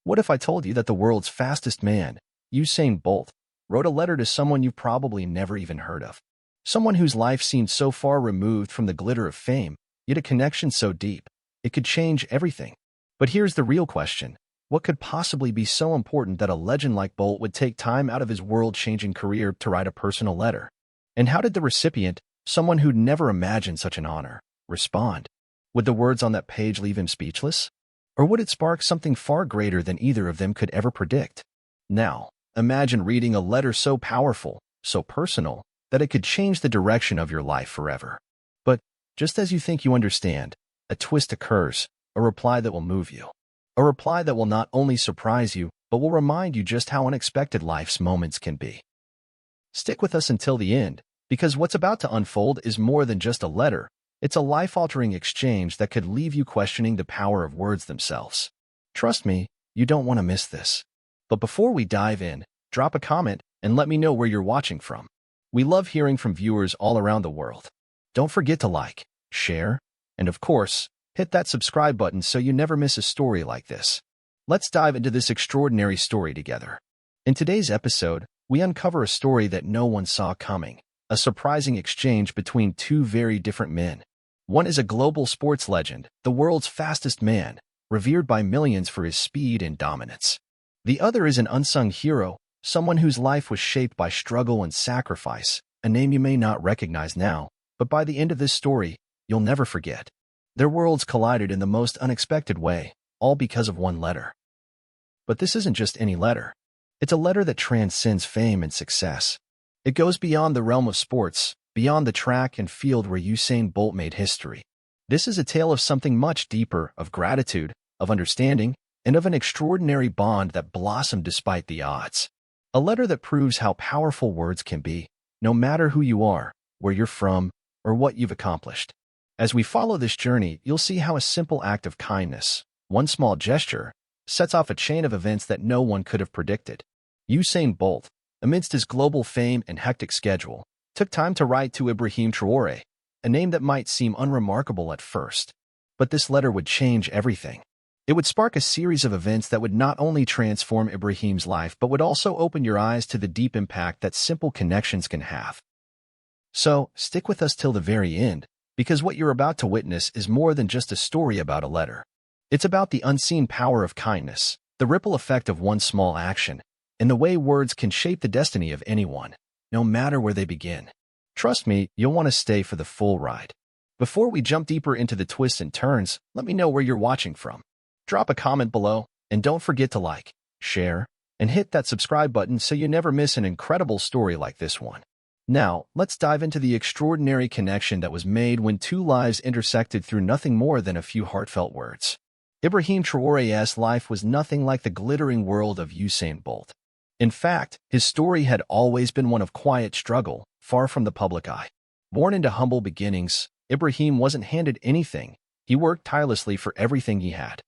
What if I told you that the world's fastest man, Usain Bolt, wrote a letter to someone you've probably never even heard of? Someone whose life seemed so far removed from the glitter of fame, yet a connection so deep, it could change everything. But here's the real question. What could possibly be so important that a legend like Bolt would take time out of his world-changing career to write a personal letter? And how did the recipient, someone who'd never imagined such an honor, respond? Would the words on that page leave him speechless? Or would it spark something far greater than either of them could ever predict? Now, imagine reading a letter so powerful, so personal, that it could change the direction of your life forever. But just as you think you understand, a twist occurs, a reply that will move you. A reply that will not only surprise you, but will remind you just how unexpected life's moments can be. Stick with us until the end, because what's about to unfold is more than just a letter. It's a life-altering exchange that could leave you questioning the power of words themselves. Trust me, you don't want to miss this. But before we dive in, drop a comment and let me know where you're watching from. We love hearing from viewers all around the world. Don't forget to like, share, and of course, hit that subscribe button so you never miss a story like this. Let's dive into this extraordinary story together. In today's episode, we uncover a story that no one saw coming, a surprising exchange between two very different men. One is a global sports legend, the world's fastest man, revered by millions for his speed and dominance. The other is an unsung hero, someone whose life was shaped by struggle and sacrifice, a name you may not recognize now, but by the end of this story, you'll never forget. Their worlds collided in the most unexpected way, all because of one letter. But this isn't just any letter. It's a letter that transcends fame and success. It goes beyond the realm of sports, beyond the track and field where Usain Bolt made history. This is a tale of something much deeper, of gratitude, of understanding, and of an extraordinary bond that blossomed despite the odds. A letter that proves how powerful words can be, no matter who you are, where you're from, or what you've accomplished. As we follow this journey, you'll see how a simple act of kindness, one small gesture, sets off a chain of events that no one could have predicted. Usain Bolt, amidst his global fame and hectic schedule, took time to write to Ibrahim Traoré, a name that might seem unremarkable at first. But this letter would change everything. It would spark a series of events that would not only transform Ibrahim's life but would also open your eyes to the deep impact that simple connections can have. So, stick with us till the very end, because what you're about to witness is more than just a story about a letter. It's about the unseen power of kindness, the ripple effect of one small action, and the way words can shape the destiny of anyone, no matter where they begin. Trust me, you'll want to stay for the full ride. Before we jump deeper into the twists and turns, let me know where you're watching from. Drop a comment below, and don't forget to like, share, and hit that subscribe button so you never miss an incredible story like this one. Now, let's dive into the extraordinary connection that was made when two lives intersected through nothing more than a few heartfelt words. Ibrahim Traoré's life was nothing like the glittering world of Usain Bolt. In fact, his story had always been one of quiet struggle, far from the public eye. Born into humble beginnings, Ibrahim wasn't handed anything. He worked tirelessly for everything he had.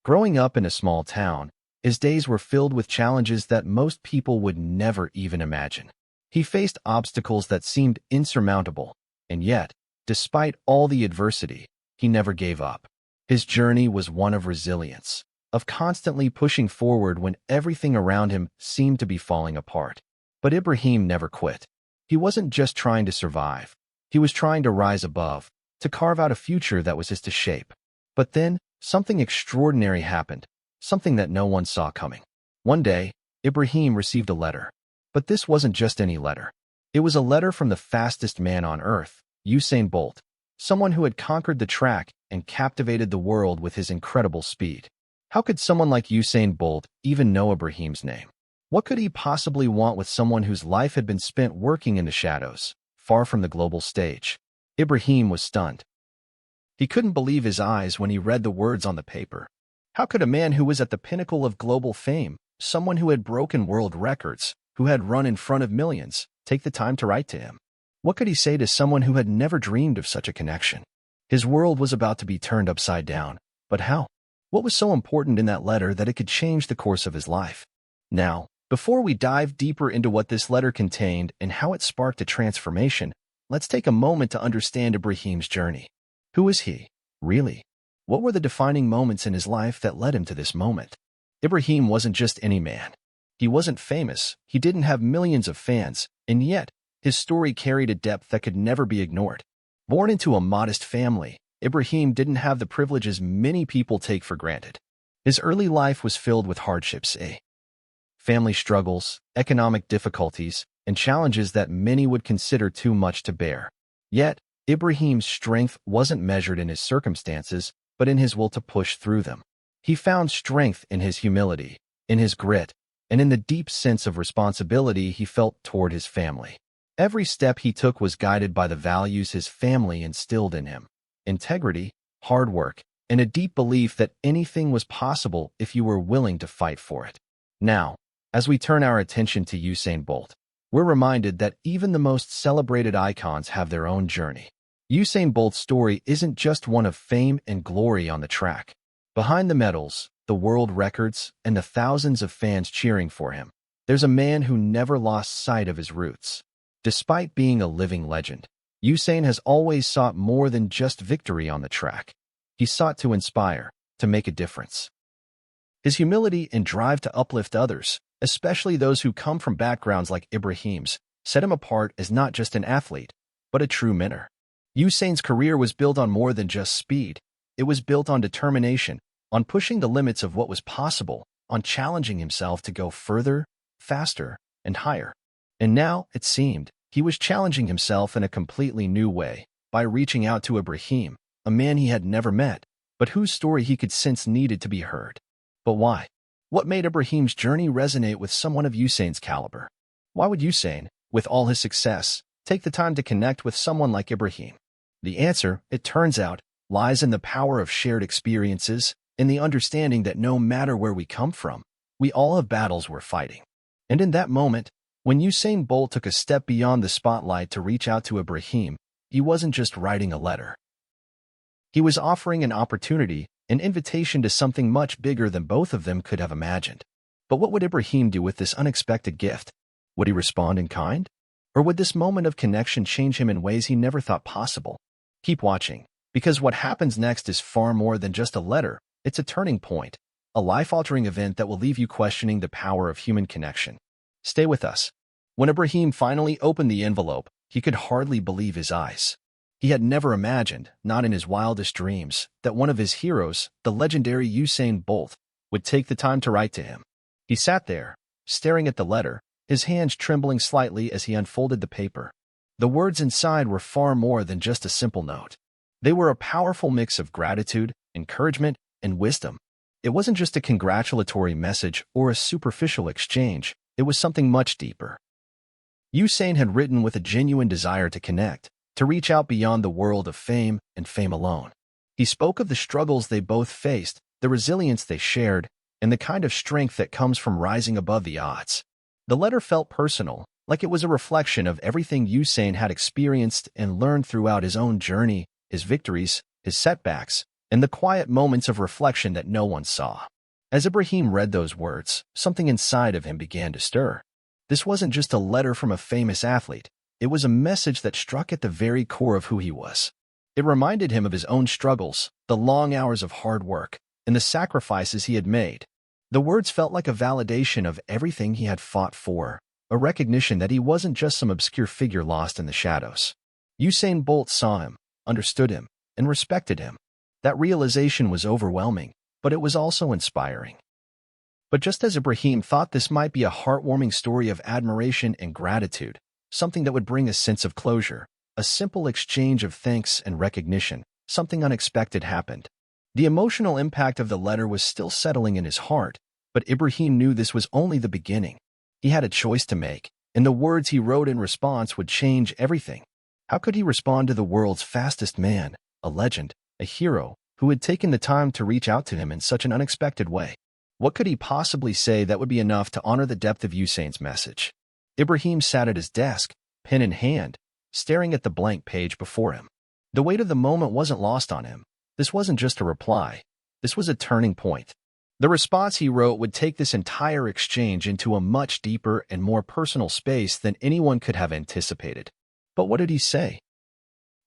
Growing up in a small town, his days were filled with challenges that most people would never even imagine. He faced obstacles that seemed insurmountable, and yet, despite all the adversity, he never gave up. His journey was one of resilience, of constantly pushing forward when everything around him seemed to be falling apart. But Ibrahim never quit. He wasn't just trying to survive. He was trying to rise above, to carve out a future that was his to shape. But then, something extraordinary happened, something that no one saw coming. One day, Ibrahim received a letter. But this wasn't just any letter. It was a letter from the fastest man on earth, Usain Bolt, someone who had conquered the track and captivated the world with his incredible speed. How could someone like Usain Bolt even know Ibrahim's name? What could he possibly want with someone whose life had been spent working in the shadows, far from the global stage? Ibrahim was stunned. He couldn't believe his eyes when he read the words on the paper. How could a man who was at the pinnacle of global fame, someone who had broken world records, who had run in front of millions, take the time to write to him? What could he say to someone who had never dreamed of such a connection? His world was about to be turned upside down. But how? What was so important in that letter that it could change the course of his life? Now, before we dive deeper into what this letter contained and how it sparked a transformation, let's take a moment to understand Ibrahim's journey. Who is he, really? What were the defining moments in his life that led him to this moment? Ibrahim wasn't just any man. He wasn't famous, he didn't have millions of fans, and yet, his story carried a depth that could never be ignored. Born into a modest family, Ibrahim didn't have the privileges many people take for granted. His early life was filled with hardships, family struggles, economic difficulties, and challenges that many would consider too much to bear. Yet, Ibrahim's strength wasn't measured in his circumstances, but in his will to push through them. He found strength in his humility, in his grit, and in the deep sense of responsibility he felt toward his family. Every step he took was guided by the values his family instilled in him: integrity, hard work, and a deep belief that anything was possible if you were willing to fight for it. Now, as we turn our attention to Usain Bolt, we're reminded that even the most celebrated icons have their own journey. Usain Bolt's story isn't just one of fame and glory on the track. Behind the medals, the world records, and the thousands of fans cheering for him, there's a man who never lost sight of his roots. Despite being a living legend, Usain has always sought more than just victory on the track. He sought to inspire, to make a difference. His humility and drive to uplift others, especially those who come from backgrounds like Ibrahim's, set him apart as not just an athlete, but a true mentor. Usain's career was built on more than just speed. It was built on determination, on pushing the limits of what was possible, on challenging himself to go further, faster, and higher. And now, it seemed, he was challenging himself in a completely new way, by reaching out to Ibrahim, a man he had never met, but whose story he could sense needed to be heard. But why? What made Ibrahim's journey resonate with someone of Usain's caliber? Why would Usain, with all his success, take the time to connect with someone like Ibrahim? The answer, it turns out, lies in the power of shared experiences, in the understanding that no matter where we come from, we all have battles we're fighting. And in that moment, when Usain Bolt took a step beyond the spotlight to reach out to Ibrahim, he wasn't just writing a letter. He was offering an opportunity, an invitation to something much bigger than both of them could have imagined. But what would Ibrahim do with this unexpected gift? Would he respond in kind? Or would this moment of connection change him in ways he never thought possible? Keep watching, because what happens next is far more than just a letter. It's a turning point, a life-altering event that will leave you questioning the power of human connection. Stay with us. When Ibrahim finally opened the envelope, he could hardly believe his eyes. He had never imagined, not in his wildest dreams, that one of his heroes, the legendary Usain Bolt, would take the time to write to him. He sat there, staring at the letter, his hands trembling slightly as he unfolded the paper. The words inside were far more than just a simple note. They were a powerful mix of gratitude, encouragement, and wisdom. It wasn't just a congratulatory message or a superficial exchange, it was something much deeper. Usain had written with a genuine desire to connect, to reach out beyond the world of fame and fame alone. He spoke of the struggles they both faced, the resilience they shared, and the kind of strength that comes from rising above the odds. The letter felt personal, like it was a reflection of everything Usain had experienced and learned throughout his own journey, his victories, his setbacks, and the quiet moments of reflection that no one saw. As Ibrahim read those words, something inside of him began to stir. This wasn't just a letter from a famous athlete. It was a message that struck at the very core of who he was. It reminded him of his own struggles, the long hours of hard work, and the sacrifices he had made. The words felt like a validation of everything he had fought for, a recognition that he wasn't just some obscure figure lost in the shadows. Usain Bolt saw him, understood him, and respected him. That realization was overwhelming, but it was also inspiring. But just as Ibrahim thought this might be a heartwarming story of admiration and gratitude, something that would bring a sense of closure, a simple exchange of thanks and recognition, something unexpected happened. The emotional impact of the letter was still settling in his heart, but Ibrahim knew this was only the beginning. He had a choice to make, and the words he wrote in response would change everything. How could he respond to the world's fastest man, a legend, a hero, who had taken the time to reach out to him in such an unexpected way? What could he possibly say that would be enough to honor the depth of Usain's message? Ibrahim sat at his desk, pen in hand, staring at the blank page before him. The weight of the moment wasn't lost on him. This wasn't just a reply. This was a turning point. The response he wrote would take this entire exchange into a much deeper and more personal space than anyone could have anticipated. But what did he say?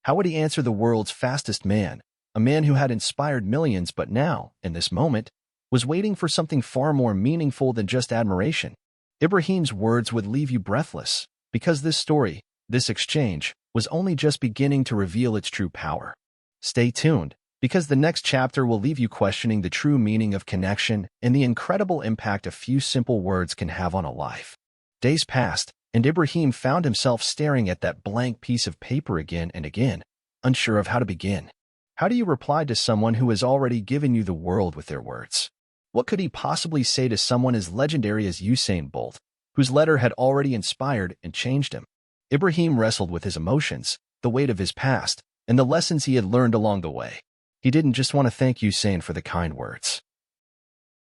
How would he answer the world's fastest man, a man who had inspired millions but now, in this moment, was waiting for something far more meaningful than just admiration. Ibrahim's words would leave you breathless, because this story, this exchange, was only just beginning to reveal its true power. Stay tuned, because the next chapter will leave you questioning the true meaning of connection and the incredible impact a few simple words can have on a life. Days passed, and Ibrahim found himself staring at that blank piece of paper again and again, unsure of how to begin. How do you reply to someone who has already given you the world with their words? What could he possibly say to someone as legendary as Usain Bolt, whose letter had already inspired and changed him? Ibrahim wrestled with his emotions, the weight of his past, and the lessons he had learned along the way. He didn't just want to thank Usain for the kind words.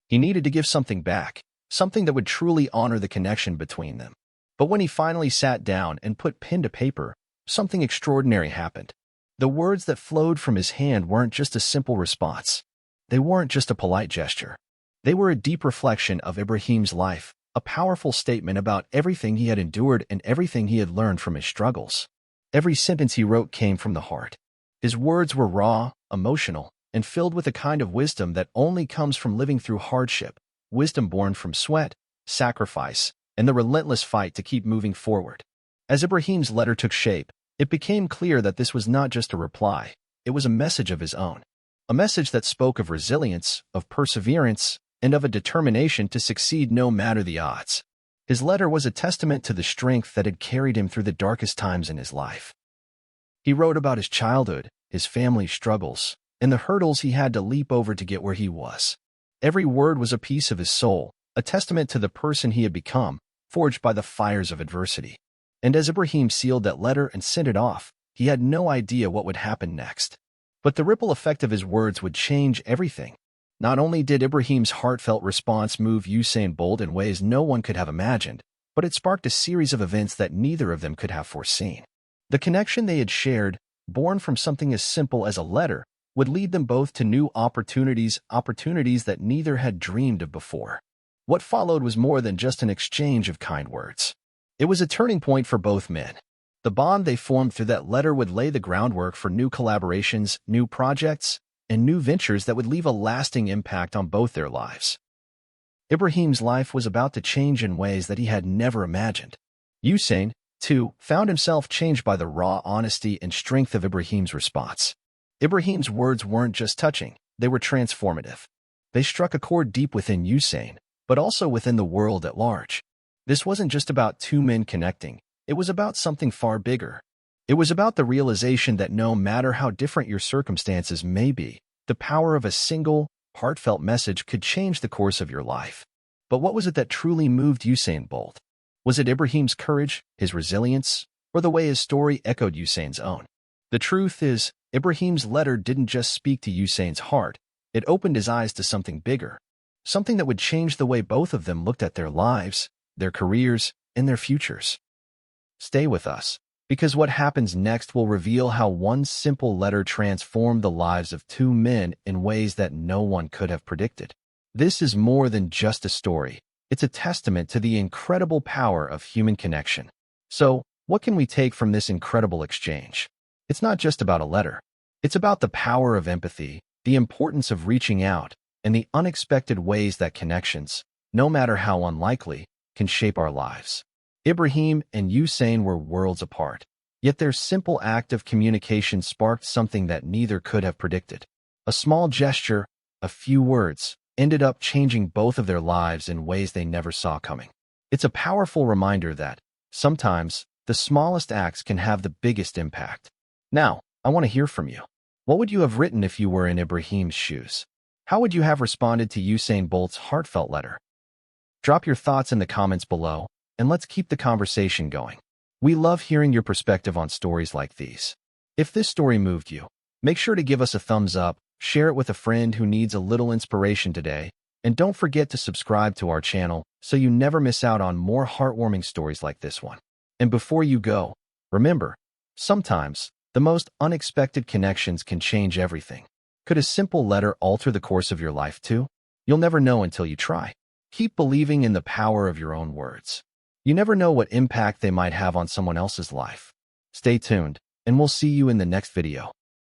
He needed to give something back, something that would truly honor the connection between them. But when he finally sat down and put pen to paper, something extraordinary happened. The words that flowed from his hand weren't just a simple response. They weren't just a polite gesture. They were a deep reflection of Ibrahim's life, a powerful statement about everything he had endured and everything he had learned from his struggles. Every sentence he wrote came from the heart. His words were raw, emotional, and filled with a kind of wisdom that only comes from living through hardship, wisdom born from sweat, sacrifice, and the relentless fight to keep moving forward. As Ibrahim's letter took shape, it became clear that this was not just a reply, it was a message of his own. A message that spoke of resilience, of perseverance, and of a determination to succeed no matter the odds. His letter was a testament to the strength that had carried him through the darkest times in his life. He wrote about his childhood, his family's struggles, and the hurdles he had to leap over to get where he was. Every word was a piece of his soul, a testament to the person he had become, forged by the fires of adversity. And as Ibrahim sealed that letter and sent it off, he had no idea what would happen next. But the ripple effect of his words would change everything. Not only did Ibrahim's heartfelt response move Usain Bolt in ways no one could have imagined, but it sparked a series of events that neither of them could have foreseen. The connection they had shared, born from something as simple as a letter, would lead them both to new opportunities that neither had dreamed of before. What followed was more than just an exchange of kind words. It was a turning point for both men. The bond they formed through that letter would lay the groundwork for new collaborations, new projects, and new ventures that would leave a lasting impact on both their lives. Ibrahim's life was about to change in ways that he had never imagined. Usain, too, found himself changed by the raw honesty and strength of Ibrahim's response. Ibrahim's words weren't just touching, they were transformative. They struck a chord deep within Usain, but also within the world at large. This wasn't just about two men connecting, it was about something far bigger. It was about the realization that no matter how different your circumstances may be, the power of a single, heartfelt message could change the course of your life. But what was it that truly moved Usain Bolt? Was it Ibrahim's courage, his resilience, or the way his story echoed Usain's own? The truth is, Ibrahim's letter didn't just speak to Usain's heart, it opened his eyes to something bigger, something that would change the way both of them looked at their lives, their careers, and their futures. Stay with us, because what happens next will reveal how one simple letter transformed the lives of two men in ways that no one could have predicted. This is more than just a story. It's a testament to the incredible power of human connection. So, what can we take from this incredible exchange? It's not just about a letter. It's about the power of empathy, the importance of reaching out, and the unexpected ways that connections, no matter how unlikely, can shape our lives. Ibrahim and Usain were worlds apart, yet their simple act of communication sparked something that neither could have predicted. A small gesture, a few words, ended up changing both of their lives in ways they never saw coming. It's a powerful reminder that, sometimes, the smallest acts can have the biggest impact. Now, I want to hear from you. What would you have written if you were in Ibrahim's shoes? How would you have responded to Usain Bolt's heartfelt letter? Drop your thoughts in the comments below, and let's keep the conversation going. We love hearing your perspective on stories like these. If this story moved you, make sure to give us a thumbs up, share it with a friend who needs a little inspiration today, and don't forget to subscribe to our channel so you never miss out on more heartwarming stories like this one. And before you go, remember, sometimes, the most unexpected connections can change everything. Could a simple letter alter the course of your life too? You'll never know until you try. Keep believing in the power of your own words. You never know what impact they might have on someone else's life. Stay tuned, and we'll see you in the next video.